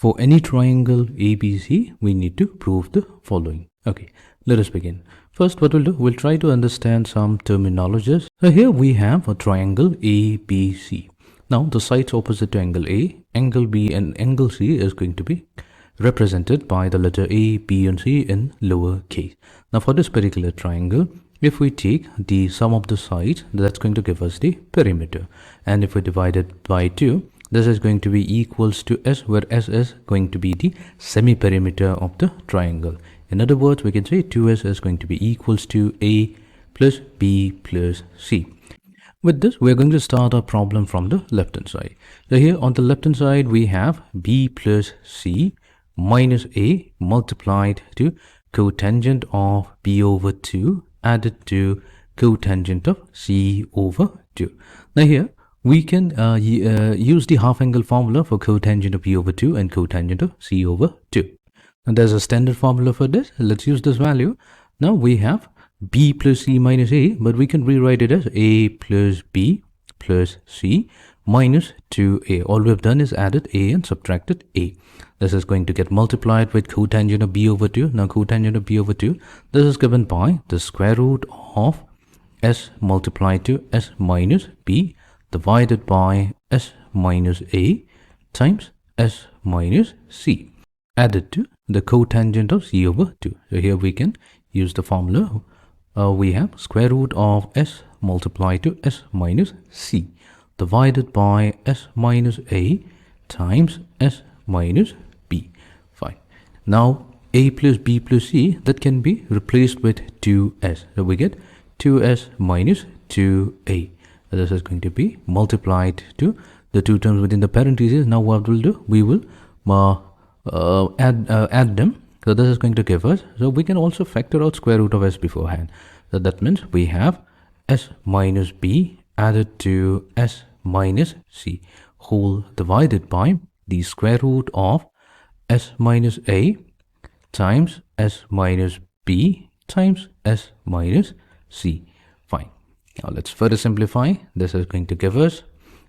For any triangle ABC, we need to prove the following. Okay, let us begin. First, what we'll do, we'll try to understand some terminologies. So here we have a triangle ABC. Now, the sides opposite to angle A, angle B and angle C is going to be represented by the letter A, B and C in lower case. Now, for this particular triangle, if we take the sum of the sides, that's going to give us the perimeter. And if we divide it by 2, this is going to be equals to S, where S is going to be the semi-perimeter of the triangle. In other words, we can say 2S is going to be equals to A plus B plus C. With this, we're going to start our problem from the left-hand side. So here on the left-hand side, we have B plus C minus A multiplied to cotangent of B over 2 added to cotangent of C over 2. Now here, we can use the half angle formula for cotangent of B over 2 and cotangent of C over 2. And there's a standard formula for this. Let's use this value. Now we have B plus C minus A, but we can rewrite it as A plus B plus C minus 2A. All we have done is added A and subtracted A. This is going to get multiplied with cotangent of B over 2. Now cotangent of B over 2, this is given by the square root of S multiplied to S minus B divided by S minus A times S minus C added to the cotangent of C over 2. So here we can use the formula. We have square root of S multiplied to S minus C divided by S minus A times S minus B. Fine. Now A plus B plus C, that can be replaced with 2S. So we get 2S minus 2A. This is going to be multiplied to the two terms within the parentheses. Now what we'll do, we will add them. So this is going to give us, so we can also factor out square root of S beforehand. So that means we have S minus B added to S minus C whole divided by the square root of S minus A times S minus B times S minus C. Fine. Now let's further simplify. This is going to give us,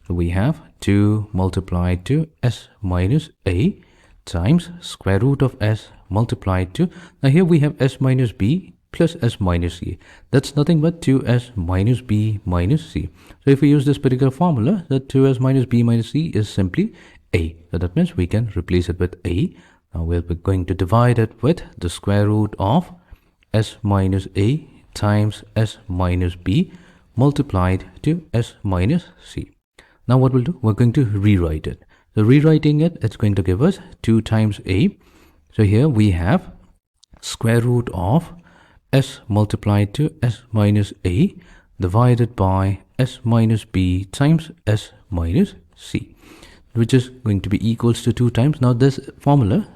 we have 2 multiplied to S minus A times square root of S multiplied to, now here we have S minus B plus S minus C. That's nothing but 2S minus B minus C. So if we use this particular formula, that 2S minus B minus C is simply A. So that means we can replace it with A. Now we'll be going to divide it with the square root of S minus A times S minus B multiplied to S minus C. Now what we'll do, we're going to rewrite it. So rewriting it, it's going to give us 2 times A. So here we have square root of S multiplied to S minus A divided by S minus B times S minus C, which is going to be equals to 2 times. Now this formula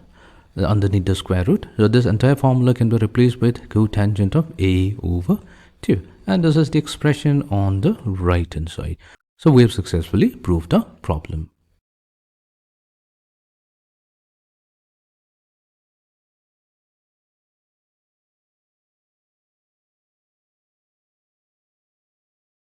underneath the square root, so this entire formula can be replaced with cotangent of A over 2. And this is the expression on the right hand side. So we have successfully proved our problem.